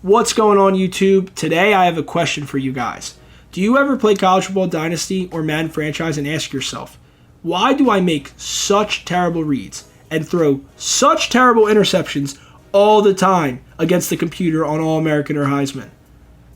What's going on, YouTube? Today I have a question for you guys. Do you ever play College Football Dynasty or Madden Franchise and ask yourself, why do I make such terrible reads and throw such terrible interceptions all the time against the computer on All-American or Heisman?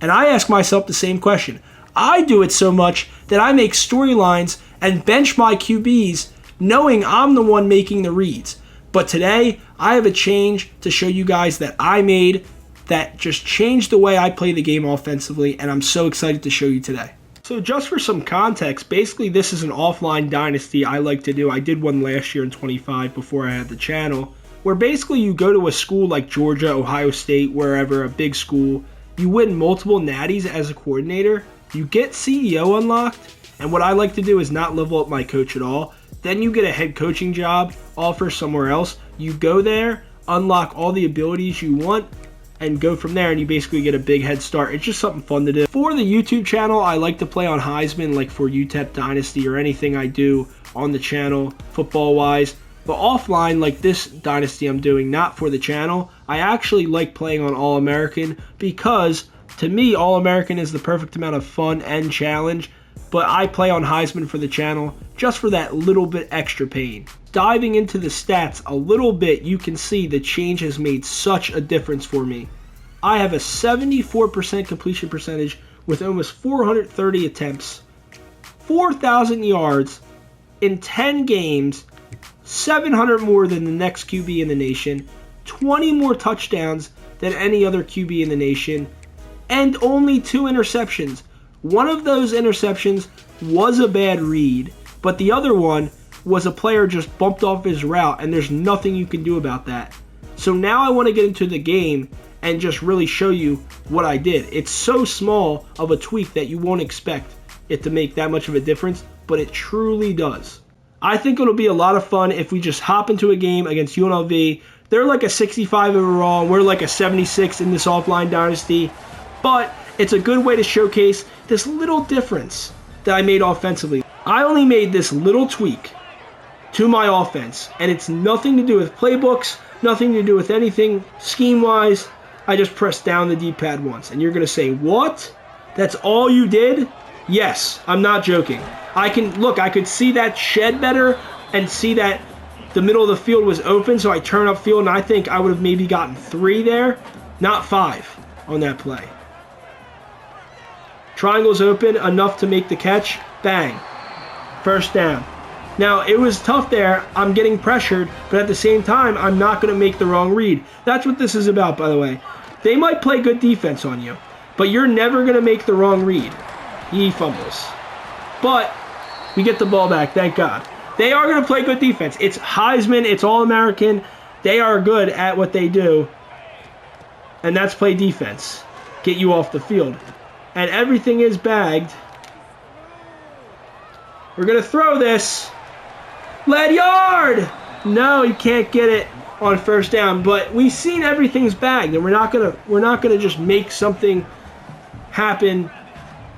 And I ask myself the same question. I do it so much that I make storylines and bench my QBs knowing I'm the one making the reads. But today, I have a change to show you guys that I made that just changed the way I play the game offensively, and I'm so excited to show you today. So just for some context, basically this is an offline dynasty I like to do. I did one last year in 25 before I had the channel, where basically you go to a school like Georgia, Ohio State, wherever, a big school. You win multiple natties as a coordinator. You get CEO unlocked, and what I like to do is not level up my coach at all. Then you get a head coaching job offer somewhere else. You go there, unlock all the abilities you want, and go from there, and you basically get a big head start. It's just something fun to do. For the YouTube channel, I like to play on Heisman, like for UTEP Dynasty or anything I do on the channel, football-wise. But offline, like this dynasty I'm doing, not for the channel, I actually like playing on All-American because, to me, All-American is the perfect amount of fun and challenge. But I play on Heisman for the channel just for that little bit extra pain. Diving into the stats a little bit, you can see the change has made such a difference for me. I have a 74% completion percentage with almost 430 attempts, 4,000 yards in 10 games, 700 more than the next QB in the nation, 20 more touchdowns than any other QB in the nation, and only 2 interceptions. One of those interceptions was a bad read, but the other one was a player just bumped off his route, and there's nothing you can do about that. So now I want to get into the game and just really show you what I did. It's so small of a tweak that you won't expect it to make that much of a difference, but it truly does. I think it'll be a lot of fun if we just hop into a game against UNLV. They're like a 65 overall, and we're like a 76 in this offline dynasty, but it's a good way to showcase this little difference that I made offensively. I only made this little tweak to my offense, and it's nothing to do with playbooks, nothing to do with anything scheme-wise. I just pressed down the D-pad once, and you're going to say, what? That's all you did? Yes, I'm not joking. I could see that shed better and see that the middle of the field was open, so I turned upfield, and I think I would have maybe gotten 3 there, not 5 on that play. Triangle's open, enough to make the catch. Bang. First down. Now, it was tough there. I'm getting pressured, but at the same time, I'm not going to make the wrong read. That's what this is about, by the way. They might play good defense on you, but you're never going to make the wrong read. He fumbles. But we get the ball back, thank God. They are going to play good defense. It's Heisman. It's All-American. They are good at what they do, and that's play defense. Get you off the field. And everything is bagged. We're going to throw this. Lead yard! No, you can't get it on first down. But we've seen everything's bagged, and we're not gonna just make something happen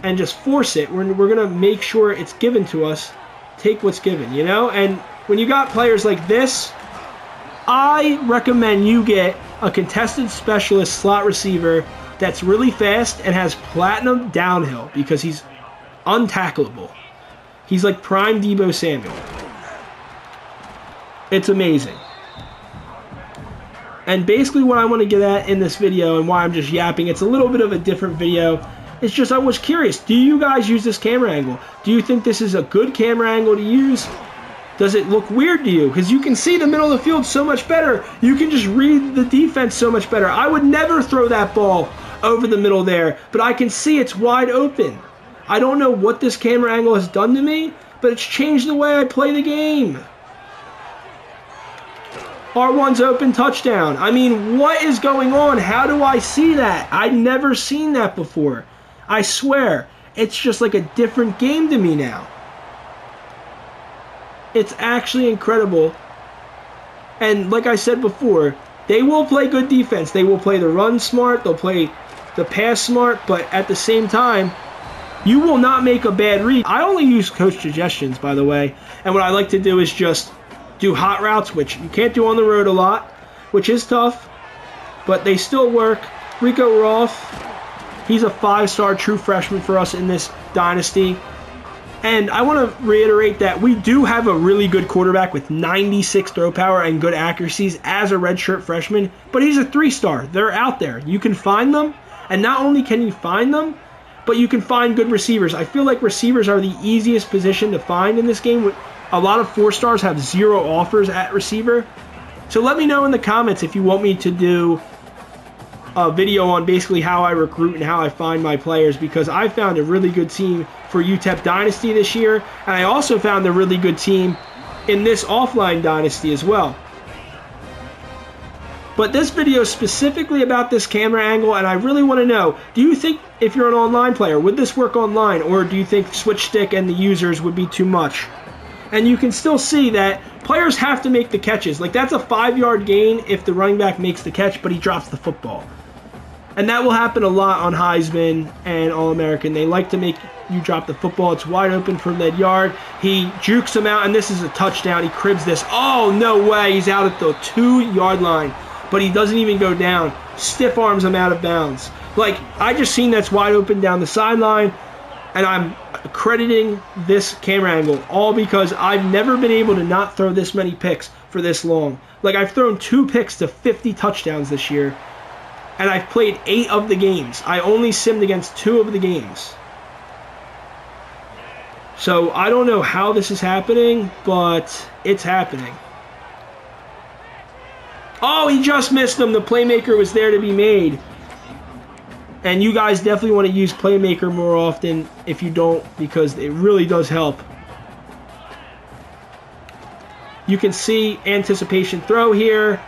and just force it. We're gonna make sure it's given to us. Take what's given, you know? And when you got players like this, I recommend you get a contested specialist slot receiver that's really fast and has platinum downhill because he's untackleable. He's like prime Deebo Samuel. It's amazing. And basically what I want to get at in this video and why I'm just yapping, it's a little bit of a different video. It's just I was curious, do you guys use this camera angle? Do you think this is a good camera angle to use? Does it look weird to you? Because you can see the middle of the field so much better. You can just read the defense so much better. I would never throw that ball over the middle there, but I can see it's wide open. I don't know what this camera angle has done to me, but it's changed the way I play the game. R1's open, touchdown. I mean, what is going on? How do I see that? I've never seen that before. I swear, it's just like a different game to me now. It's actually incredible. And like I said before, they will play good defense. They will play the run smart. They'll play the pass smart. But at the same time, you will not make a bad read. I only use coach suggestions, by the way. And what I like to do is just do hot routes, which you can't do on the road a lot, which is tough, but they still work. Rico Roth, he's a 5-star true freshman for us in this dynasty. And I want to reiterate that we do have a really good quarterback with 96 throw power and good accuracies as a redshirt freshman, but he's a 3-star. They're out there. You can find them, and not only can you find them, but you can find good receivers. I feel like receivers are the easiest position to find in this game. A lot of 4-stars have 0 offers at receiver. So let me know in the comments if you want me to do a video on basically how I recruit and how I find my players, because I found a really good team for UTEP Dynasty this year, and I also found a really good team in this offline dynasty as well. But this video is specifically about this camera angle, and I really want to know, do you think if you're an online player, would this work online, or do you think switch stick and the users would be too much? And you can still see that players have to make the catches. Like, that's a 5-yard gain if the running back makes the catch, but he drops the football. And that will happen a lot on Heisman and All-American. They like to make you drop the football. It's wide open for Ledyard. He jukes him out, and this is a touchdown. He cribs this. Oh, no way. He's out at the 2-yard line, but he doesn't even go down. Stiff arms him out of bounds. Like, I just seen that's wide open down the sideline, and I'm crediting this camera angle all because I've never been able to not throw this many picks for this long. Like, I've thrown 2 picks to 50 touchdowns this year, and I've played 8 of the games. I only simmed against 2 of the games. So I don't know how this is happening, but it's happening. Oh, he just missed him. The playmaker was there to be made. And you guys definitely want to use playmaker more often if you don't, because it really does help. You can see anticipation throw here.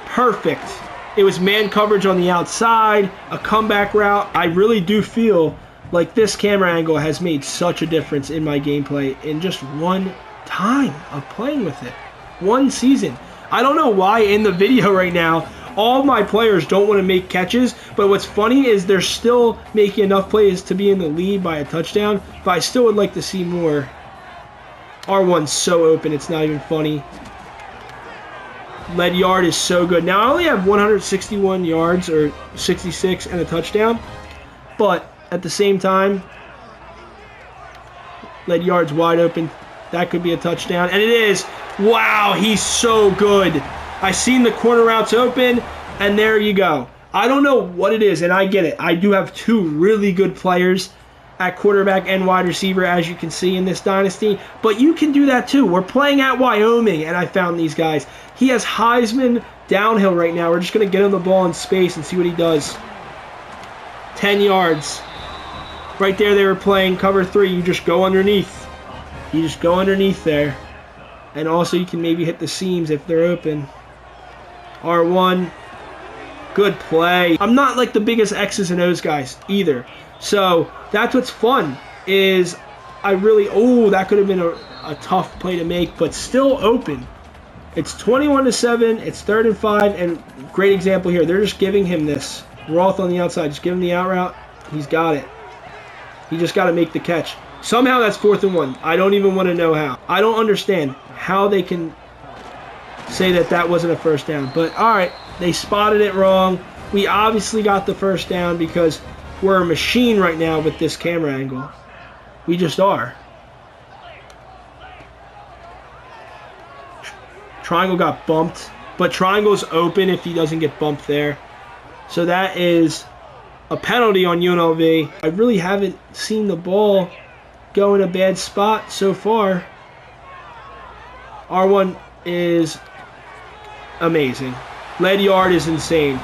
Perfect. It was man coverage on the outside, a comeback route. I really do feel like this camera angle has made such a difference in my gameplay in just one time of playing with it. One season. I don't know why in the video right now, all my players don't want to make catches, but what's funny is they're still making enough plays to be in the lead by a touchdown, but I still would like to see more. R1's so open, it's not even funny. Ledyard is so good. Now, I only have 161 yards, or 66, and a touchdown, but at the same time, Ledyard's wide open. That could be a touchdown, and it is. Wow, he's so good. I seen the corner routes open, and there you go. I don't know what it is, and I get it. I do have 2 really good players at quarterback and wide receiver, as you can see in this dynasty, but you can do that too. We're playing at Wyoming, and I found these guys. He has Heisman downhill right now. We're just going to get him the ball in space and see what he does. 10 yards. Right there, they were playing cover 3. You just go underneath. You just go underneath there. And also, you can maybe hit the seams if they're open. R1. Good play. I'm not like the biggest X's and O's guys either. So, that's what's fun. Is I really... Oh, that could have been a tough play to make, but still open. It's 21-7. It's 3rd and 5. And great example here. They're just giving him this. Roth on the outside. Just give him the out route. He's got it. He just got to make the catch. Somehow that's 4th and 1. I don't even want to know how. I don't understand how they can say that that wasn't a first down. But, all right, they spotted it wrong. We obviously got the first down because we're a machine right now with this camera angle. We just are. Triangle got bumped, but triangle's open if he doesn't get bumped there. So that is a penalty on UNLV. I really haven't seen the ball go in a bad spot so far. R1 is amazing. Ledyard is insane.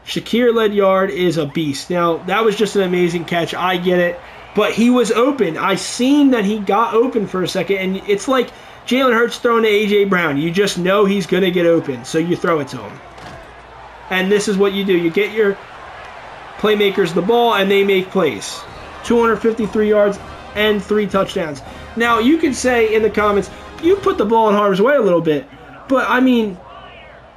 Shakir Ledyard is a beast. Now, that was just an amazing catch. I get it. But he was open. I seen that he got open for a second, and it's like Jalen Hurts throwing to A.J. Brown. You just know he's going to get open, so you throw it to him. And this is what you do. You get your playmakers the ball, and they make plays. 253 yards and 3 touchdowns. Now, you can say in the comments, you put the ball in harm's way a little bit. But, I mean,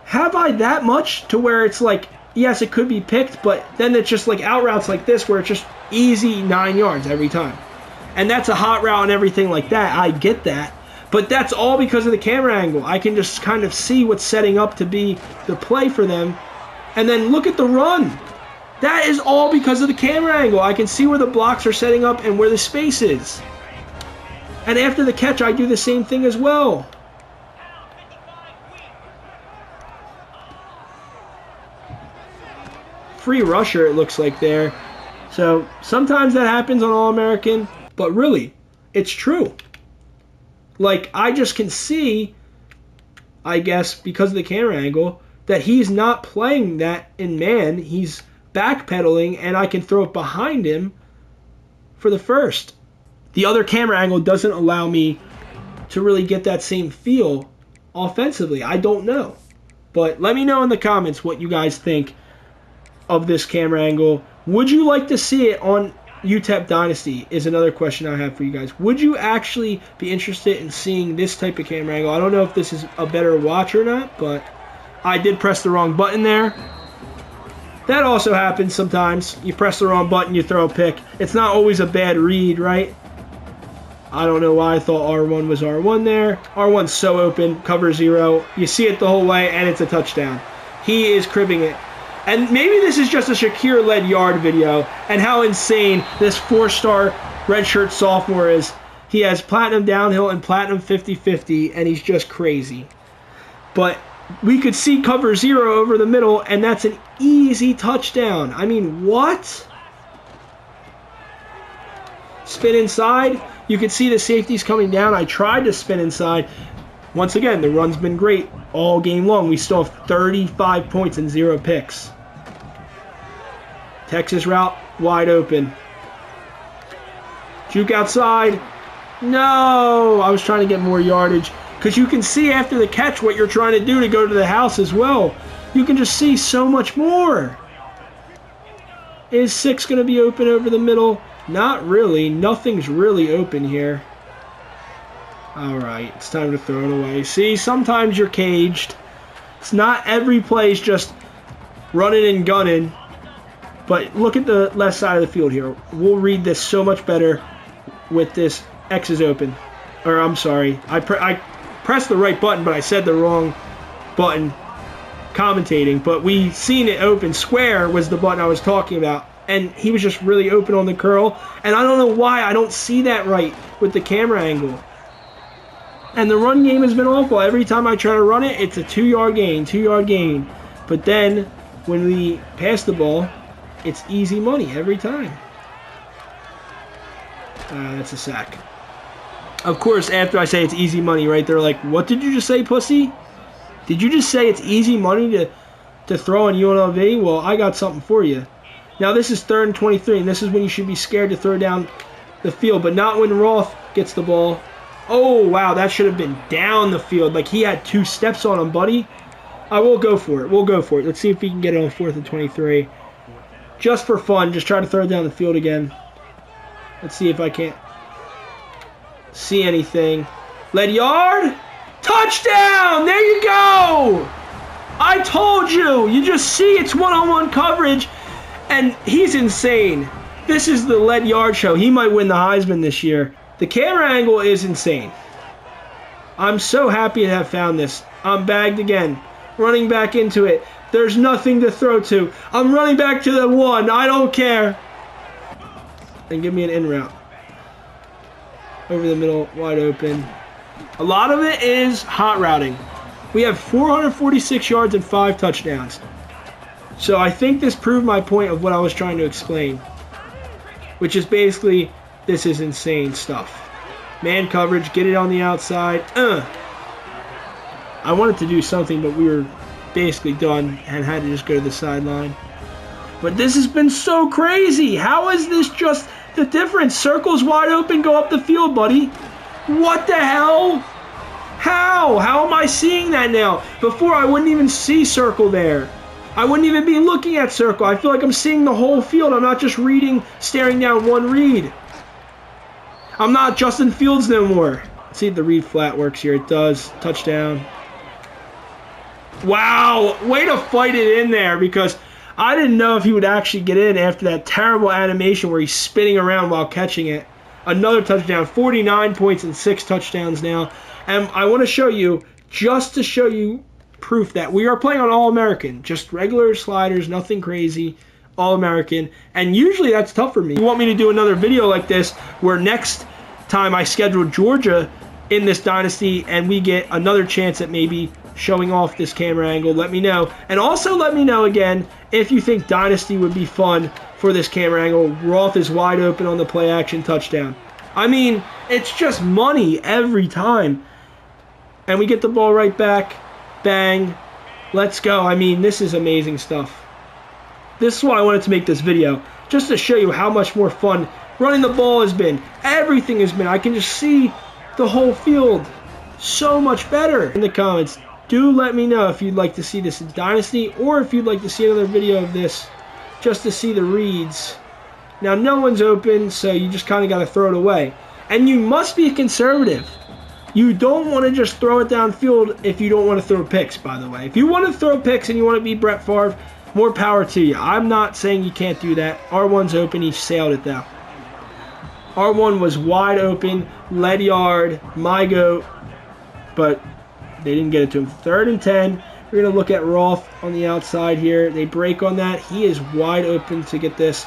have I that much to where it's like, yes, it could be picked, but then it's just like out routes like this where it's just easy 9 yards every time. And that's a hot route and everything like that. I get that. But that's all because of the camera angle. I can just kind of see what's setting up to be the play for them. And then look at the run. That is all because of the camera angle. I can see where the blocks are setting up and where the space is. And after the catch, I do the same thing as well. Free rusher, it looks like there. So sometimes that happens on All-American, but really, it's true. Like, I just can see, I guess, because of the camera angle, that he's not playing that in man. He's backpedaling, and I can throw it behind him for the first. The other camera angle doesn't allow me to really get that same feel offensively. I don't know. But let me know in the comments what you guys think of this camera angle. Would you like to see it on UTEP Dynasty is another question I have for you guys. Would you actually be interested in seeing this type of camera angle? I don't know if this is a better watch or not, but I did press the wrong button there. That also happens sometimes. You press the wrong button, you throw a pick. It's not always a bad read, right? I don't know why I thought R1 was R1 there. R1's so open, cover 0. You see it the whole way, and it's a touchdown. He is cribbing it. And maybe this is just a Shakir-led yard video, and how insane this 4-star redshirt sophomore is. He has platinum downhill and platinum 50-50, and he's just crazy. But we could see cover 0 over the middle, and that's an easy touchdown. I mean, what? Spin inside. You can see the safeties coming down. I tried to spin inside. Once again, the run's been great all game long. We still have 35 points and 0 picks. Texas route, wide open. Juke outside. No! I was trying to get more yardage. Because you can see after the catch what you're trying to do to go to the house as well. You can just see so much more. Is 6 going to be open over the middle? Not really. Nothing's really open here. Alright, it's time to throw it away. See, sometimes you're caged. It's not every play is just running and gunning. But look at the left side of the field here. We'll read this so much better with this X is open. Or, I'm sorry. I pressed the right button, but I said the wrong button commentating. But we seen it open. Square was the button I was talking about. And he was just really open on the curl. And I don't know why I don't see that right with the camera angle. And the run game has been awful. Every time I try to run it, it's a 2-yard gain, 2-yard gain. But then, when we pass the ball, it's easy money every time. That's a sack. Of course, after I say it's easy money, right, they're like, what did you just say, pussy? Did you just say it's easy money to throw on UNLV? Well, I got something for you. Now, this is 3rd and 23, and this is when you should be scared to throw down the field, but not when Roth gets the ball. Oh, wow, that should have been down the field. Like, he had 2 steps on him, buddy. I will go for it. We'll go for it. Let's see if we can get it on 4th and 23. Just for fun, just try to throw it down the field again. Let's see if I can't see anything. Lead yard. Touchdown! There you go! I told you! You just see it's one-on-one coverage, and he's insane. This is the lead yard show. He might win the Heisman this year. The camera angle is insane. I'm so happy to have found this. I'm bagged again. Running back into it. There's nothing to throw to. I'm running back to the 1. I don't care. And give me an in route. Over the middle, wide open. A lot of it is hot routing. We have 446 yards and 5 touchdowns. So I think this proved my point of what I was trying to explain. Which is basically, this is insane stuff. Man coverage, get it on the outside. I wanted to do something, but we were basically done and had to just go to the sideline. But this has been so crazy. How is this just the difference? Circles wide open, go up the field, buddy. What the hell? How? How am I seeing that now? Before, I wouldn't even see circle there. I wouldn't even be looking at circle. I feel like I'm seeing the whole field. I'm not just reading, staring down one read. I'm not Justin Fields no more. Let's see if the read flat works here. It does. Touchdown. Wow. Way to fight it in there, because I didn't know if he would actually get in after that terrible animation where he's spinning around while catching it. Another touchdown. 49 points and 6 touchdowns now. And I want to show you, just to show you proof that we are playing on All-American. Just regular sliders, nothing crazy. All-American, and usually that's tough for me. You want me to do another video like this where next time I schedule Georgia in this dynasty and we get another chance at maybe showing off this camera angle, let me know. And also let me know again if you think dynasty would be fun for this camera angle. Roth is wide open on the play action touchdown. I mean, it's just money every time. And we get the ball right back. Bang. Let's go. I mean, this is amazing stuff. This is why I wanted to make this video, just to show you how much more fun running the ball has been. Everything has been. I can just see the whole field so much better. In the comments, do let me know if you'd like to see this in Dynasty or if you'd like to see another video of this just to see the reads. Now, no one's open, so you just kind of got to throw it away. And you must be conservative. You don't want to just throw it downfield if you don't want to throw picks, by the way. If you want to throw picks and you want to be Brett Favre, more power to you. I'm not saying you can't do that. R1's open. He sailed it, though. R1 was wide open. Lead yard. My goat. But they didn't get it to him. 3rd and 10. We're going to look at Roth on the outside here. They break on that. He is wide open to get this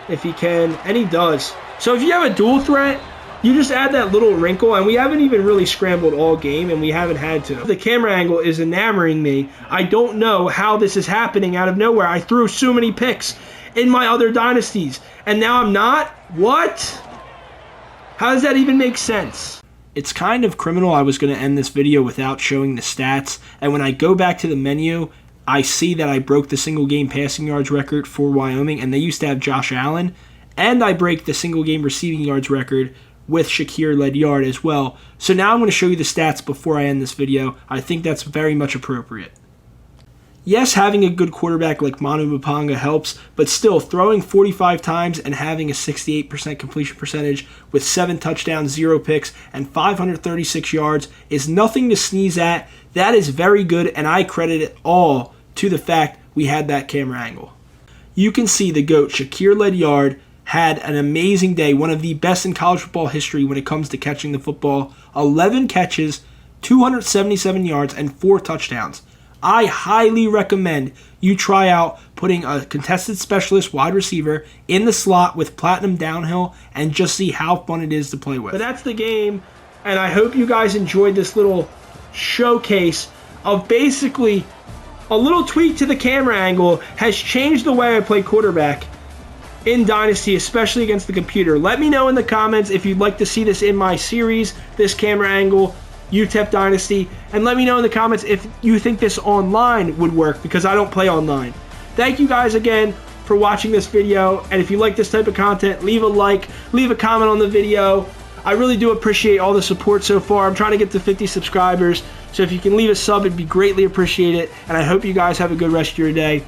if he can. And he does. So if you have a dual threat, you just add that little wrinkle, and we haven't even really scrambled all game, and we haven't had to. The camera angle is enamoring me. I don't know how this is happening out of nowhere. I threw so many picks in my other dynasties, and now I'm not? What? How does that even make sense? It's kind of criminal. I was going to end this video without showing the stats, and when I go back to the menu, I see that I broke the single game passing yards record for Wyoming, and they used to have Josh Allen, and I break the single game receiving yards record with Shakir Ledyard as well. So now I'm going to show you the stats before I end this video. I think that's very much appropriate. Yes, having a good quarterback like Manu Mapanga helps, but still, throwing 45 times and having a 68% completion percentage with 7 touchdowns, 0 picks, and 536 yards is nothing to sneeze at. That is very good, and I credit it all to the fact we had that camera angle. You can see the GOAT, Shakir Ledyard, had an amazing day, one of the best in college football history when it comes to catching the football. 11 catches, 277 yards, and 4 touchdowns. I highly recommend you try out putting a contested specialist wide receiver in the slot with Platinum Downhill and just see how fun it is to play with. But that's the game, and I hope you guys enjoyed this little showcase of basically a little tweak to the camera angle has changed the way I play quarterback in Dynasty, especially against the computer. Let me know in the comments if you'd like to see this in my series, this camera angle, UTEP Dynasty, and let me know in the comments if you think this online would work, because I don't play online. Thank you guys again for watching this video, and if you like this type of content, leave a like, leave a comment on the video. I really do appreciate all the support so far. I'm trying to get to 50 subscribers, so if you can leave a sub, it'd be greatly appreciated, and I hope you guys have a good rest of your day.